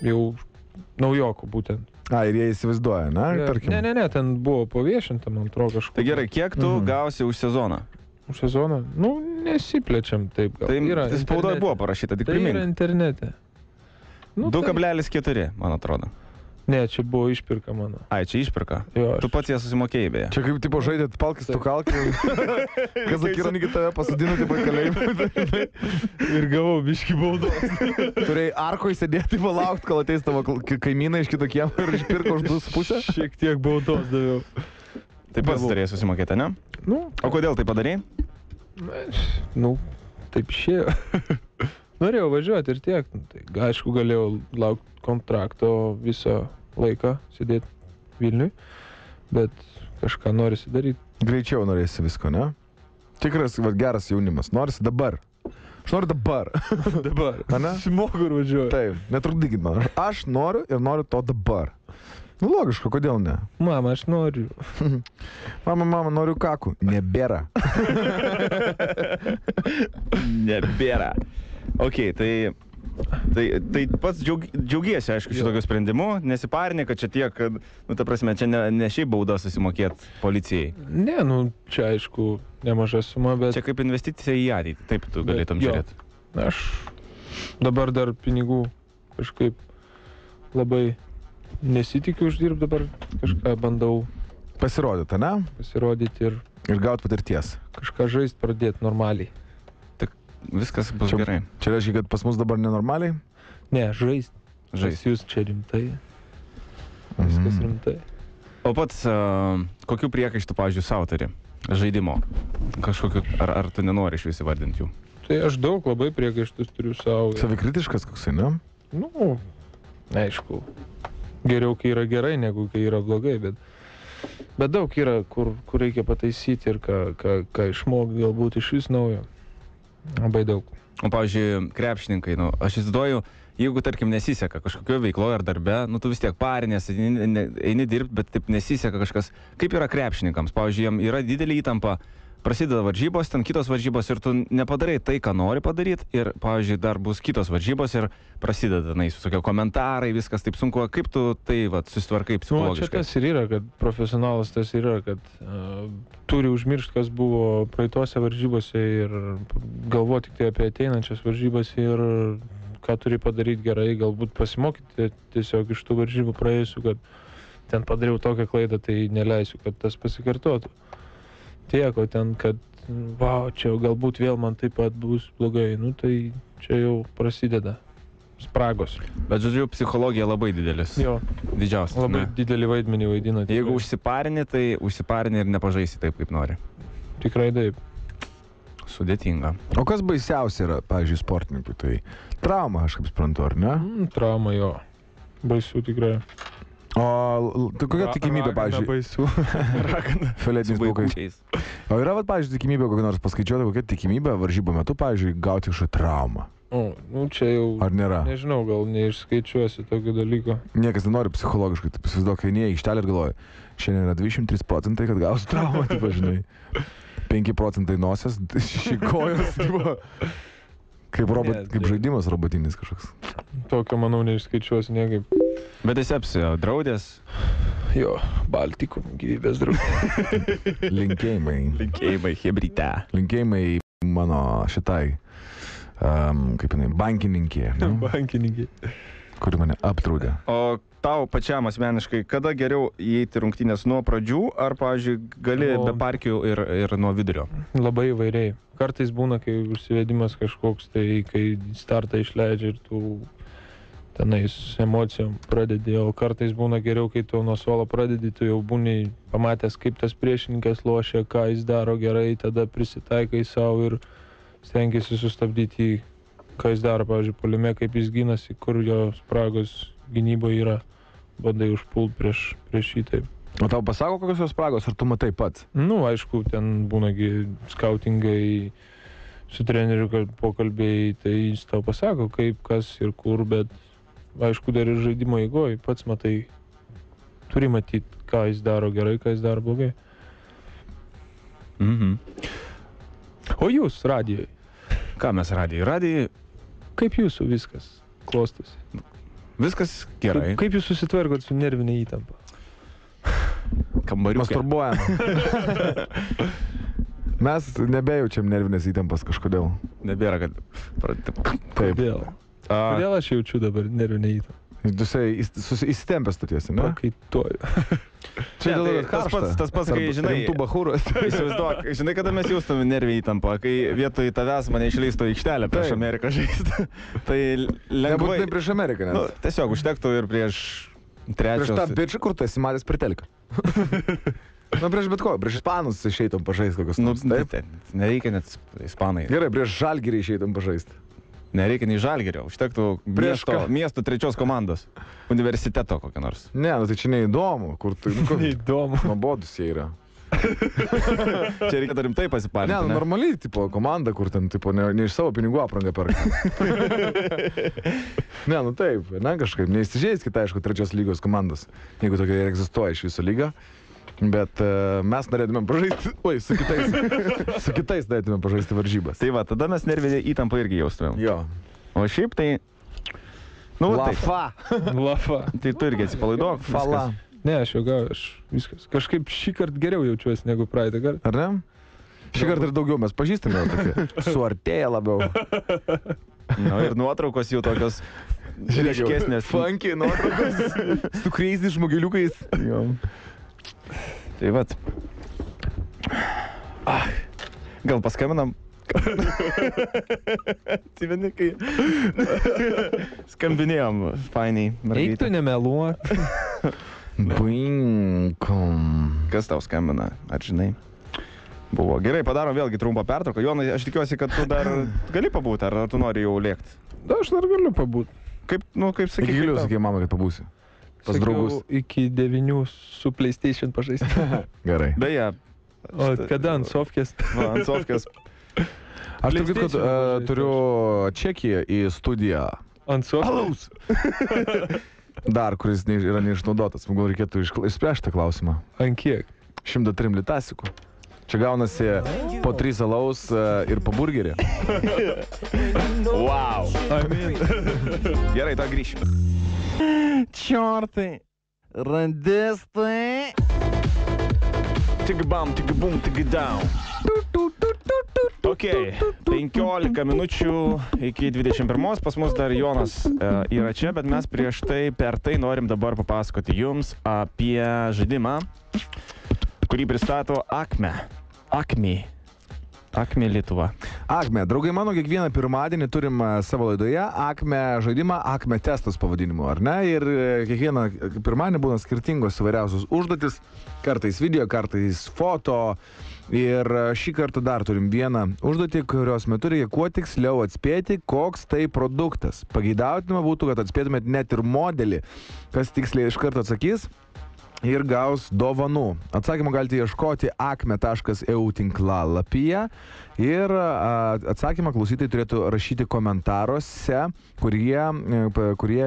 jau naujokų būtent. Ir jie įsivaizduoja, na, tarkim. Ne, ten buvo paviešinta, man atrodo, kažkur. Tai gerai, kiek tu gausi už sezoną? Už sezoną? Nu, nesiplečiam taip gal. Tai spaudoje buvo parašyta, tik primink. Tai yra internete. 2,4, man atrodo. Ne, čia buvo išpirka mano. Ai, čia išpirka? Jo, Tu pats ją susimokėjai, beje. Čia kaip, tipo, žaidėt palkis tu kalkį, Kazakironį tave pasodino, tipo, į kalėjimą. Ir gavau biškį baudos. Turėjai arkoje sėdėti, palaukti, kol ateis tavo kaimynai iš kito kiemo ir išpirko už 2,5. Šiek tiek baudos daviau. Taip pats turėjai susimokėti, ne? Nu, O kodėl tai padarei? nu, taip išėjo. Norėjau važiuoti ir tiek. Tai, aišku, galėjau laukti kontrakto visą laiką, sėdėti Vilniui, bet kažką norisi daryti. Greičiau norėsi visko, ne? Tikras, geras jaunimas. Norisi dabar. Aš noriu dabar. Dabar. Ane? Simogu ir važiuoju. Taip, netrukdykit man. Aš noriu ir noriu to dabar. Nu, logiška, kodėl ne? Mama, aš noriu. Mama, noriu kakų. Nebėra. Nebėra. Ok, tai pats džiaugiesi, aišku, šitokio sprendimu, nesiparinė, kad čia tiek, kad, nu, ta prasme, čia ne šiaip bauda susimokėti policijai. Ne, nu, čia aišku, nemaža suma, bet... Čia kaip investicija į ateitį, taip tu galėtum žiūrėti. Aš dabar dar pinigų kažkaip labai nesitikiu uždirbti, dabar kažką bandau Pasirodyti, ne? pasirodyti ir Ir gauti patirties. kažką žaisti pradėti normaliai. Viskas bus gerai. Čia reiškia, kad pas mus dabar nenormaliai? Ne, žaisti. Žaist. Jūs čia rimtai. Viskas rimtai. O pats, kokių priekaištų, pavyzdžiui, savo turi? Žaidimo? Kažkokiu, ar tu nenori iš vis įvardinti jų? Tai aš daug labai priekaištus turiu savo. Savikritiškas koksai, ne? Nu, aišku, geriau, kai yra gerai, negu kai yra blogai, bet daug yra, kur reikia pataisyti ir ką išmokti, galbūt iš vis naujo. Labai daug. O, pavyzdžiui, krepšininkai, nu, aš įsivaizduoju, jeigu, tarkim, nesiseka kažkokioje veikloje ar darbe, nu, tu vis tiek parinės, eini dirbti, bet taip nesiseka kažkas. Kaip yra krepšininkams? Pavyzdžiui, jiem yra didelė įtampa, prasideda varžybos, ten kitos varžybos ir tu nepadarai tai, ką nori padaryti ir, pavyzdžiui, dar bus kitos varžybos ir prasideda, na, visokie komentarai, viskas taip sunku. Kaip tu tai, susitvarkai psichologiškai? Nu, čia tas ir yra, kad profesionalas tas yra, kad turi užmiršti, kas buvo praeitose varžybose ir galvoti tik tai apie ateinančias varžybas ir ką turi padaryti gerai, galbūt pasimokyti tiesiog iš tų varžybų praėjusių, kad ten padariau tokią klaidą, tai neleisiu, kad tas pasikartotų. Tiek, o ten, kad, čia galbūt vėl man taip pat bus blogai, nu tai čia jau prasideda spragos. Bet, žodžiu, psichologija labai didelis. Jo. Didžiausias. Labai didelį vaidmenį vaidina. Jeigu užsiparini, tai užsiparini ir nepažaisi taip, kaip nori. Tikrai taip. Sudėtinga. O kas baisiausia yra, pavyzdžiui, sportininkui? Tai trauma, aš kaip suprantu, ar ne? Trauma, jo. Baisu tikrai. O tai kokia tikimybė, pavyzdžiui? Baisu. Ragana. Filetiniais plaukais. O yra, pavyzdžiui, tikimybė, kokia nors paskaičiuota, kokia tikimybė varžybų metu, pavyzdžiui, gauti kažkokią traumą? Nu, čia jau... Ar nėra? Nežinau, gal neišskaičiuosi tokio dalyko. Niekas nenori psichologiškai, taip įsivaizduok, kai neįi ištelė ir galvoja, šiandien yra 23%, kad gausi traumą, taip žinai. 5% nosies, 6 kojos, kaip žaidimas robotinis kažkoks. Tokio, manau, neišskaičiuosi niekaip. Bet esi apsidraudęs? Jo, Baltikum gyvybės draudė. Linkėjimai. Linkėjimai, hebryte. Linkėjimai mano šitai, kaip jinai, bankininkė. Bankininkė. Kuri mane apdraudė. O tau pačiam asmeniškai, kada geriau įeiti rungtynės nuo pradžių, ar, pavyzdžiui, gali be parkių ir nuo vidurio? Labai įvairiai. Kartais būna, kai užsivedimas kažkoks, tai kai startą išleidžia ir tu tenais emocijom pradedi, o kartais būna geriau, kai tu nuo suolo pradedi, tu jau būni pamatęs, kaip tas priešininkas lošia, ką jis daro gerai, tada prisitaikai savo ir stengiasi sustabdyti jį, ką jis daro, pavyzdžiui, puolime, kaip jis gynasi, kur jo spragos gynyboje yra, bandai užpult prieš jį taip. O tau pasako, kokios jos spragos, ar tu matai pats? Nu, aišku, ten būnagi skautingai su treneriu pokalbiai, tai jis tau pasako, kaip, kas ir kur, bet aišku, dar ir žaidimo eigoje pats matai, turi matyti, ką jis daro gerai, ką jis daro blogai. Mhm. O jūs radijoje? Ką mes radijai? Radijai Kaip jūsų viskas klostosi? Viskas gerai. Kaip jūs susitvarkot su nervinė įtampa? Kambariukė. Masturbuojam. Mes nebejaučiam nervinės įtampas kažkodėl. Nebėra, kad... Taip. Kodėl? Kodėl aš jaučiu dabar nervinę įtampą? Tu įsitempęs tutiesi, ne? Pakaituoju. Čia dėl to, kad karšta. Tas pats, kai, žinai, rimtų bachūras. Įsivaizduok, žinai, kada mes jaustumėm nervinę įtampą, kai vietoj tavęs mane išleistų į aikštelę prieš Ameriką žaisti. Tai lengvai... Nebūtinai prieš Ameriką, nes. Nu, tiesiog užtektų ir prieš trečios... Prieš tą bičą, kur tu esi matęs per teliką. Nu, prieš bet ko, prieš ispanus išeitum pažaisti kokius nors. Taip. Nereikia net ispanai. Gerai, prieš Žalgirį išeitum pažaisti. Nereikia nei Žalgirio, užtektų miesto trečios komandos. Universiteto kokio nors. Ne, nu tai čia neįdomu, kur tu... Neįdomu. Nuobodus jie yra. Čia reikia rimtai pasipalinti. Ne, normaliai, tipo, komanda, kur ten, tipo, ne iš savo pinigų aprangą perka. Ne, nu taip, ne, kažkaip, neįsižeiskite, aišku, trečios lygos komandos, jeigu tokia ir egzistuoja iš viso lyga. Bet mes norėtumėm pažaisti, su kitais norėtumėm pažaisti varžybas. Tai va, tada mes nervinę įtampą irgi jaustumėm. Jo. O šiaip tai... Nu, Lafa. Lafa. Tai tu irgi atsipalaiduok. Fala. Ne, aš jau gavau, viskas. Kažkaip šį kartą geriau jaučiuosi negu praeitą kartą. Ar ne? Šį kartą ir daugiau mes pažįstame tokie. Suartėja labiau. Nu ir nuotraukos jau tokios ryškesnės. Funky nuotraukos. Su crazy žmogeliukais. Jo. Tai vat. Gal paskambinam? Atsimeni, kai skambinėjom, fainiai. Eik tu nemeluo. Binkom. Kas tau skambina, ar žinai? Buvo. Gerai, padarom vėlgi trumpą pertrauką. Jonai, aš tikiuosi, kad tu dar gali pabūti, ar tu nori jau lėkti? Da, aš dar galiu pabūti. Kaip sakai? Iki giliu, sakai, mama, kad pabūsi. Pas draugus. Iki 9 su PlayStation pažaisti. Gerai. Beje. O kada ant sofkės? Va, ant sofkės. Aš tik, kad turiu čekį į studiją. Ant sofkės? Dar, kuris yra neišnaudotas. Gal reikėtų išspręsti tą klausimą. Ant kiek? 103 litasikų. Čia gaunasi po 3 alaus ir po burgerį. Wow. Amin. Gerai, tą grįšime. Čiortai. Radistai. Tik bam, tik bum, tik down. Ok, 15 minučių iki 21. Pas mus dar Jonas yra čia, bet mes prieš tai per tai norim dabar papasakoti jums apie žaidimą, kurį pristato Acme. Acme Lietuva. Acme. Draugai, mano kiekvieną pirmadienį turim savo laidoje Acme žaidimą, Acme testas pavadinimu, ar ne? Ir kiekvieną pirmadienį būna skirtingos įvairiausios užduotis, kartais video, kartais foto. Ir šį kartą dar turim vieną užduotį, kurios metu reikia kuo tiksliau atspėti, koks tai produktas. Pageidautina būtų, kad atspėtumėt net ir modelį, kas tiksliai iš karto atsakys ir gaus dovanų. Atsakymą galite ieškoti acme.eu tinklalapyje ir atsakymą klausytojai turėtų rašyti komentaruose, kurie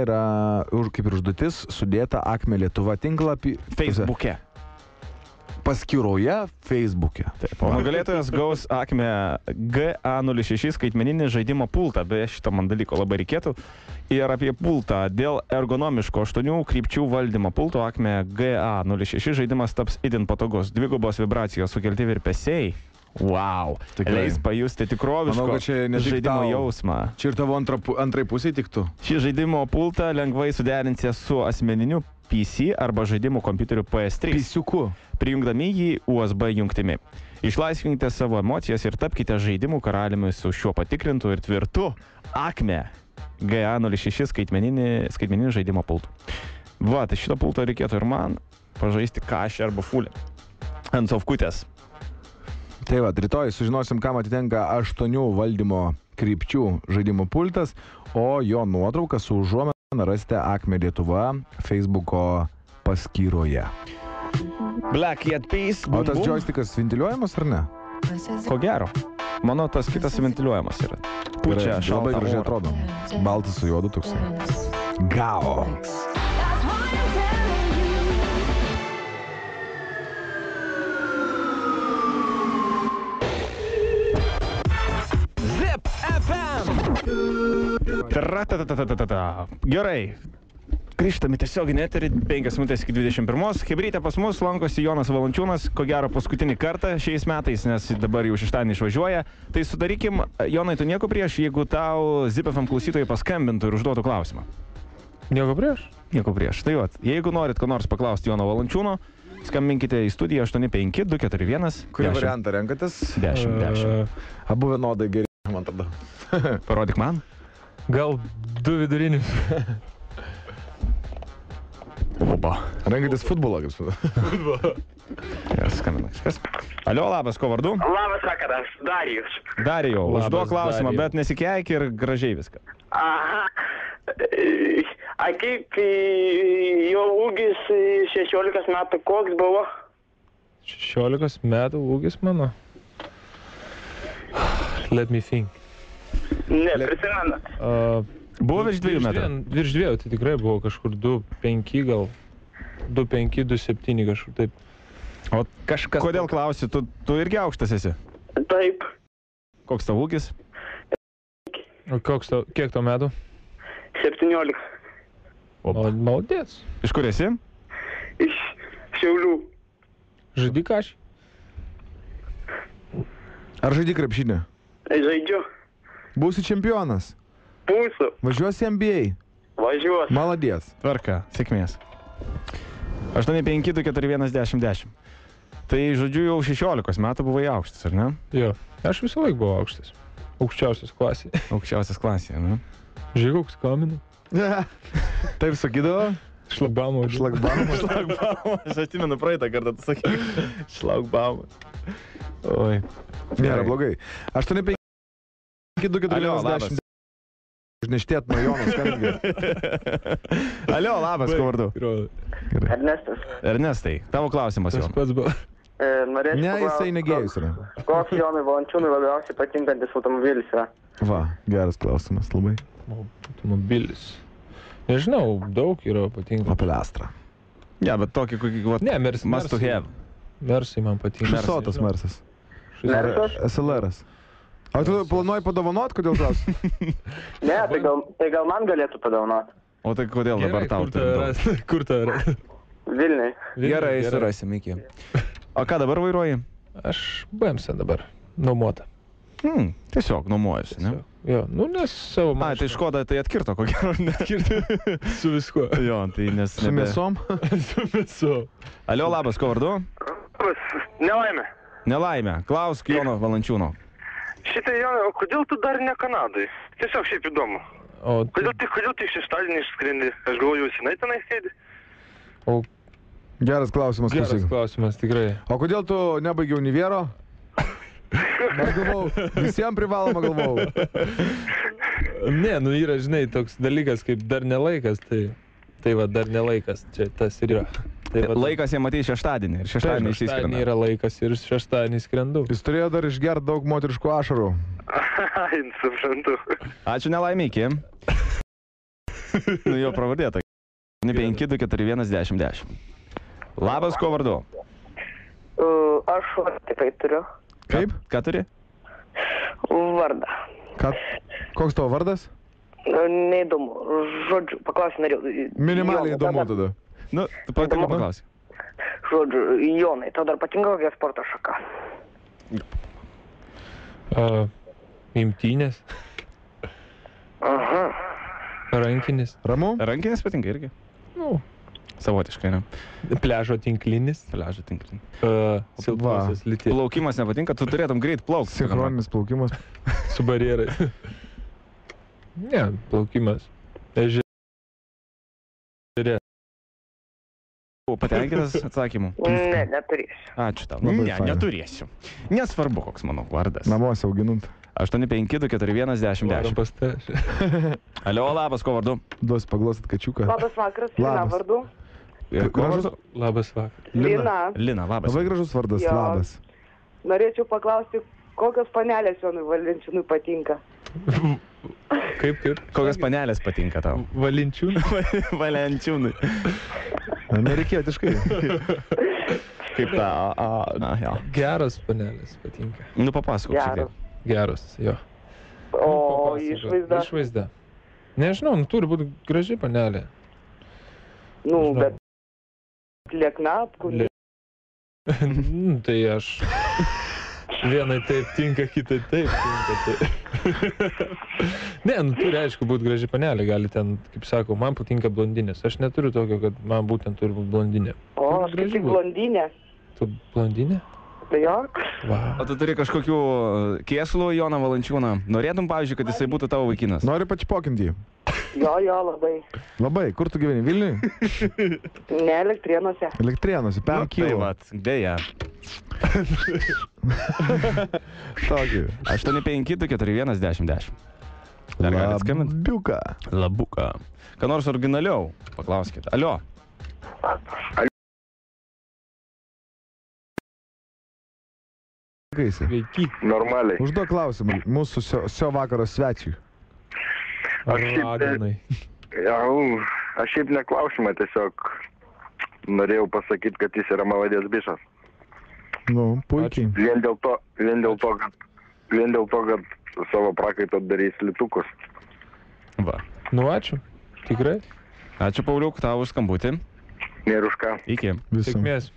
yra kaip ir užduotis sudėta Acme Lietuva tinklapį Facebook'e. Paskyroje Facebook'e. Taip, o nugalėtojas gaus Acme GA06 skaitmeninį žaidimo pultą. Beje, šito man dalyko labai reikėtų. Ir apie pultą. Dėl ergonomiško 8 krypčių valdymo pulto Acme GA06 žaidimas taps itin patogus. Dvigubos vibracijos sukelti virpesiai. Wow. Leis pajusti tikroviško žaidimo jausmą. Čia ir tavo antrai pusė tiktų. Šį žaidimo pultą lengvai suderinsite su asmeniniu PC arba žaidimų kompiuteriu PS3. Pisiuku. Prijungdami jį USB jungtimi. Išlaisvinkite savo emocijas ir tapkite žaidimų karaliumi su šiuo patikrintu ir tvirtu Acme GA06 skaitmeninį žaidimo pultų. Va, tai šito pulto reikėtų ir man pažaisti kašį arba fulę. Ant sofkutės. Tai va, rytoj sužinosim, kam atitenka 8 valdymo krypčių žaidimo pultas, o jo nuotrauką su užuomena rasite Acme Lietuva Facebooko paskyroje. Black Yet Peace. O tas joystickas ventiliuojamas ar ne? Ko gero. Mano tas kitas ventiliuojamas yra. Pučia šaltą labai gražiai orą. atrodo. Baltas su juodu toksai. Gao. Zip FM. Gerai. Grįžtame tiesioginį eterį, 5 minutės iki 21. Chebrytė pas mus lankosi Jonas Valančiūnas, ko gero paskutinį kartą šiais metais, nes dabar jau šeštadienį išvažiuoja. Tai sudarykim, Jonai, tu nieko prieš, jeigu tau Zip FM klausytojai paskambintų ir užduotų klausimą. Nieko prieš? Nieko prieš. Tai vat, jeigu norit ko nors paklausti Jono Valančiūno, skambinkite į studiją 85-241. Kurį variantą renkatės? 10. Abu vienodai geri, man tada. Parodyk man. Gal 2 vidurinius. Opa. Renkatės futbolą, kaip su. Jas skambina kažkas. Alio, labas, ko vardu? Labas vakaras, Darijus. Darijau, Labas, užduok klausimą, Darijau. bet nesikeik ir gražiai viską. Aha. A kaip jo ūgis 16 metų koks buvo? 16 metų ūgis mano. Let me think. Ne, prisimenat. Buvo virš 2 metrų. Virš 2, tai tikrai buvo kažkur 2,5 gal. 2,5, 2,7 kažkur taip. O kažkas... Kodėl klausi, tu irgi aukštas esi? Taip. Koks tavo ūgis? O kiek tau metų? 17. Opa. Maldės. Iš kur esi? Iš Šiaulių. Žaidi kažį? Ar žaidži krepšinį? Žaidžiu. Būsi čempionas. Būsiu. Važiuosi NBA. Važiuos. Maladės. Tvarka, sėkmės. 85-241-10. Tai, žodžiu, jau 16 metų buvai aukštas, ar ne? Jo. Aš visą laiką buvau aukštas. Aukščiausias klasėje. Aukščiausias klasėje, ne? Žiūrėk, koks kaminu. Taip sakydavo? Šlagbamo. Šlagbamas. Šlagbamas, aš atsimenu praeitą kartą, tu sakai. Šlagbamas. Oi. Nėra blogai. 85-241-10. Alio, labas. Užneštėt nuo Jono skambinti. Alio, labas, ko vardu? Ernestas. Ernestai, tavo klausimas, Tas Jonai. pats buvo. Norėčiau Ne, jisai negėjus yra. Koks Jonui Valančiūnui labiausiai patinkantis automobilis yra? Va, geras klausimas labai. Automobilis. Nežinau, daug yra patinka. Opel Astra. Ja, bet tokį, kokį, vat, Ne, must to have. Mersai man patinka. Šusotas Mersas. Mersas? SLR'as. O tu planuoji padovanot, kodėl klausi? Ne, tai gal man galėtų padovanot. O tai kodėl dabar tau? Kur ta ras? Vilniui. Gerai, surasim iki. O ką dabar vairuoji? Aš BMC dabar. Nuomota. Tiesiog nuomojasi, ne? Jo, nu nes savo A, tai Škoda tai atkirto, ko gero, neatkirto. su viskuo. Jo, tai nes... Su mėsom? Su visu. Alio, labas, ko vardu? Nelaimė. Nelaimė. Klausk Jono Valančiūno. Šitai, Jonai, o kodėl tu dar ne Kanadai? Tiesiog šiaip įdomu. O, Kodėl tai šeštadienį išskrendi? Aš galvoju, senai tenai sėdi. o Geras klausimas, geras klausyk. klausimas, tikrai. O kodėl tu nebaigi univero? Aš galvau, visiems privaloma galvau. Ne, nu yra, žinai, toks dalykas kaip dar nelaikas, tai va, dar nelaikas, čia tas ir yra. Tai va, Laikas jie matys šeštadienį ir šeštadienį šeštadienį išsiskrenda. yra laikas ir šeštadienį skrendu. Jis turėjo dar išgerti daug moteriškų ašarų. Ai, suprantu. Ačiū nelaimė, iki. Nu jo pravardėta. 5-241-10-10. Labas, ko vardu? Aš tikrai turiu Kaip? Ką turi? vardą. Koks tavo vardas? Neįdomu. Žodžiu, paklausiu norėjau. Minimaliai įdomu tada. Nu, tu patiko paklausi. Žodžiu, Jonai, tau dar patinka kokia sporto šaka? Imtynės, Aha. rankinis, Ramu? Rankinės patinka irgi. nu, Savotiškai, ne? pliažo tinklinis, Pliažo tinklinį. silpnosios lyties Plaukimas nepatinka, tu turėtum greit plaukti. Sinchroninis plaukimas. su barjerais. Ne, plaukimas. Ežerė. Patenkintas atsakymu. Ne, neturėsiu. Ačiū tau. Labai Ne, faina. neturėsiu. Nesvarbu, koks mano vardas. Namuose auginant. 85-241-10-10. Varom pas tave. Alio, labas, ko vardu? Duosi paglosit kačiuką. Labas vakaras, Lina Labas. vardu. Ko vardu? Labas vakaras. Lina. Lina, labas. Labai gražus vardas, Jo. labas. Norėčiau paklausti, kokios panelės Jonui Valančiūnui patinka? Kaip? Kokios panelės patinka tau? Valinčiūnai. Valenčiūnai. Amerikietiškai. Kaip ta, na, jo. Geros panelės patinka. Nu, papasakok šiek Geras. tiek. Geros, jo. O Papasakok. išvaizda? Išvaizda. Nežinau, nu turi būti graži panelė. Nu, Žinau. bet liekna, apkūni. Tai aš vienai taip tinka, kitai taip tinka. Tai. Ne, nu turi aišku būti graži panelė, gali ten, kaip sakau, man patinka blondinės. Aš neturiu tokio, kad man būtent turi būti blondinė. O, aš kaip Graži tik būt. blondinė. Tu blondinė? Tai jo. Wow. O tu turi kažkokių kėslų Joną Valančiūną? Norėtum, pavyzdžiui, kad jisai būtų tavo vaikinas? Nori pačipokinti jį? Jo, labai. Labai. Kur tu gyveni? Vilniui? Ne Elektrėnuose. Elektrėnuose, 5 Tai kilų. vat, dėja. Tokį. 852411010. Dar galit skambinti? Labiuką. Labuką. Ką nors originaliau? Paklauskite. Alio. Kaisi. Veiki. Normaliai. Užduok klausimą mūsų šio vakaro svečiui. Raganai. Aš šiaip neklausimą, tiesiog norėjau pasakyti, kad jis yra maladės bišas. Nu, puikiai. Vien dėl to, kad savo prakaito darys litukus. Va. Nu, ačiū. Tikrai. Ačiū, Pauliuk, tau už skambutį. Nėra už ką. Iki. Visų. Sėkmės.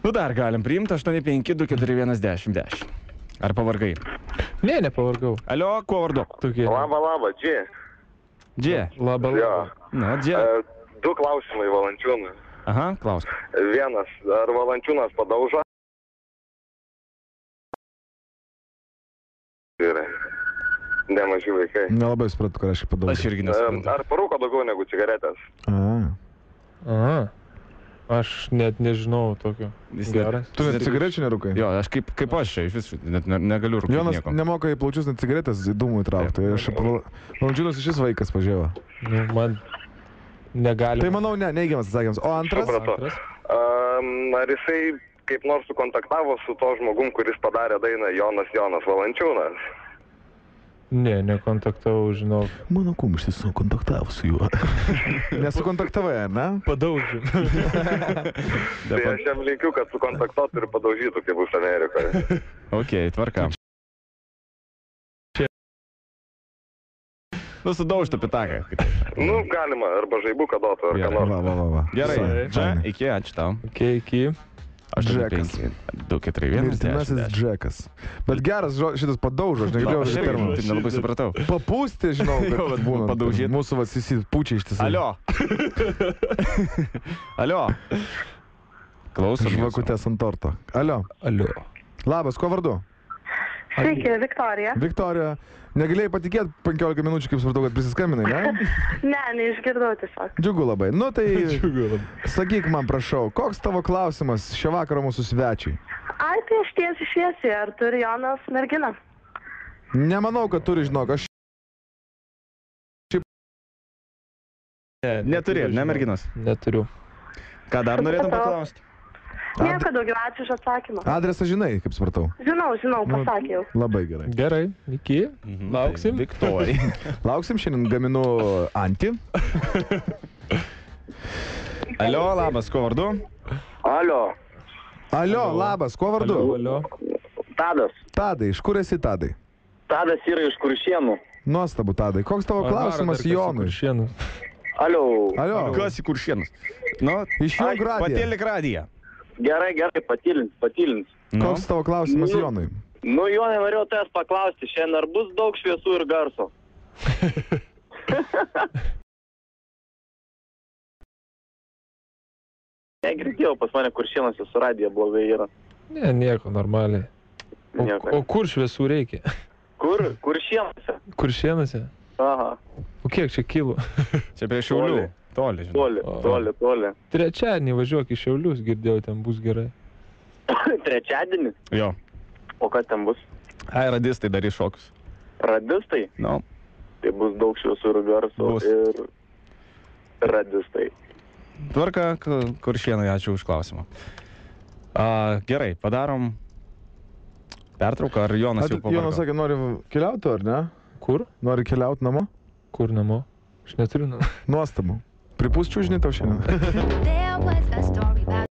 Nu dar galim priimti 852411010. Ar pavargai? Ne, nepavargau. Alio, kuo vardu? Tokie. Laba, Dži. Džė. Labą. Jo. Na, Džė. 2 klausimai Valančiūnui. Aha, klausk. Vienas, ar Valančiūnas padaužo? Gerai. Nemaži vaikai. Nelabai supratau, ką aš padariau. Aš irgi nesuprantu. Ar parūko daugiau negu cigaretės? Aha. Aš net nežinau tokio. Jis Geras. Tu net cigarečių nerūkai? Jo, aš kaip aš čia iš visų net negaliu rūkyti Jonas nieko. nemoka į plaučius net cigaretės dūmų įtraukti. Tai aš Valančiūnas šis vaikas pažiūrėjo. Nu, man negali. Tai manau, ne, neigiamas atsakymas. O antras? Supratau. Ar jisai kaip nors sukontaktavo su to žmogum, kuris padarė dainą Jonas Valančiūnas? Ne, nekontaktavau, žinau. Mano kumštis sukontaktavo su juo. Nesukontaktavai, ar ne? Padaužiu. Tai aš jam linkiu, kad sukontaktuotų ir padaužytų, kaip bus Amerikoje. Ok, tvarka. Nu, sudaužtų pitaką. Nu, galima, arba žaibuką duotų, ar ką Gerai. nors. Va. Gerai, Visai, čia, fainai. iki, ačiū tau. Iki. 852411010. Mirtinasis Džekas. Bet geras šitas padaužo, aš negirdėjau Aš šitą irgi terminą. taip nelabai supratau. Papūsti, žinau, Jo, kad vat būna. padaužyt. Mūsų visi pučiai ištisai. Alio. Alio. Klausom. jūsų. Žvakutės ant torto. Alio. Alio. Labas, kuo vardu? Sveiki, Viktorija. Viktorija. Negalėjai patikėti 15 minučių, kaip supratau, kad prisiskambinai, ne? Ne, neišgirdau tiesiog. Džiugu labai. Nu tai, sakyk man, prašau, koks tavo klausimas šio vakaro mūsų svečiui? Ai, tai aš tiesiai šviesiai, ar turi Jonas merginą? Nemanau, kad turi, žinok, aš Neturi, ne merginos? Neturiu. Ką dar norėtum paklausti? Nieko daugiau, ačiū už atsakymą. adresą žinai, kaip supratau. Žinau, pasakiau. Labai gerai. Gerai. Iki. Lauksim. Tai Viktorija. Lauksim, šiandien gaminu antį. Alio, labas, kuo vardu? Alio, Alio, labas, kuo vardu? Alio. Tadas. Tadai, iš kur esi Tadai? Tadas yra iš Kuršienų. Nuostabu, Tadai. Koks tavo klausimas Jonui? Šienų. Alio. Alio, Kas į Kuršienus? Nu, išjung radiją. patėlik radiją. Gerai, patylins. Nu, Koks tavo klausimas Jonui? Nu, Jonai, norėjau tavęs paklausti, šiandien ar bus daug šviesų ir garso? Negirdėjau, pas mane Kuršienose su radija blogai yra. Ne, nieko, normaliai. Nieko. O kur šviesų reikia? Kur? Kuršienose. Kur šienose? Aha, O kiek čia kilų? čia prie Šiaulių. Toli, žinau. toli. Trečiadienį važiuok į Šiaulius, girdėjau, ten bus gerai. Trečiadienį? Jo. O kas ten bus? Ai, radistai darys šokius. Radistai? Nu, Tai bus daug šviesų ir garso Bus. ir radistai. tvarka, Kuršienai, ačiū už klausimą. Gerai, padarom pertrauką, ar Jonas jau pavargo? Jonas sakė, nori keliauti, ar ne? Kur? Nori keliauti namo? Kur namo? Aš neturiu namo. Nuostabu. Pripūsčiau, žinai, tau šiandien. There was a story about